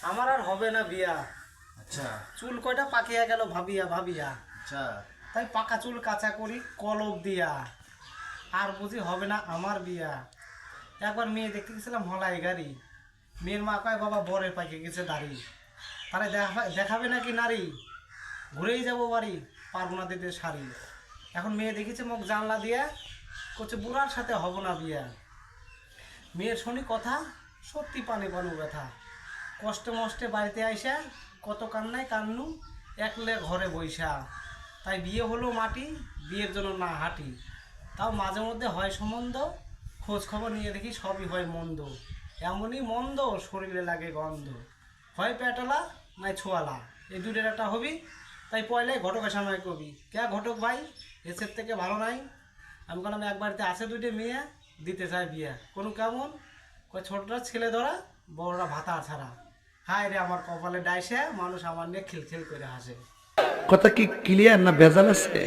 আমার আর হবে না বিয়া। আচ্ছা চুল কয়টা পাকিয়া গেল ভাবিয়া ভাবিয়া, আচ্ছা। তাই পাকা চুল কাঁচা করি কলব দিয়া। আর বুঝি হবে না আমার বিয়া। একবার মেয়ে দেখতে গেছিলাম হলাই গাড়ি, মেয়ের মা কয় বাবা বরের পাইকে গেছে দাড়ি, তারা দেখাবে নাকি নারী, ঘুরেই যাবো বাড়ি, পারবো না দিতে শাড়ি। এখন মেয়ে দেখেছে মুখ জানলা দিয়া, করছে বুড়ার সাথে হব না বিয়া। মেয়ের শুনি কথা, সত্যি পানি পানু ব্যথা, কষ্টে মষ্টে বাড়িতে আইসা কত কান্নায় কান্নু, একলে ঘরে বইসা। তাই বিয়ে হলো মাটি, বিয়ের জন্য না হাঁটি। তাও মাঝে মধ্যে হয় সম্বন্ধ, খোঁজ খবর নিয়ে দেখি সবই হয় মন্দ। এমনই মন্দ শরীরে লাগে গন্ধ, হয় পেটালা নাই ছোয়ালা, এই দুটোর একটা হবি। তাই পয়লাই ঘটকের সামনে কবি, কে ঘটক ভাই এসের থেকে ভালো নাই। আমি বললাম এক বাড়িতে আছে দুইটা মেয়ে, দিতে চায় বিয়ে, কোনো কেমন? কয় ছোটরা ছেলে ধরা, বড়রা ভাতা ছাড়া। হায় রে আমার কপালে ডাইসে, মানুষ আমার নিয়ে খিলখিল করে হাসে। কথা কি ক্লিয়ার না ভেজাল আছে?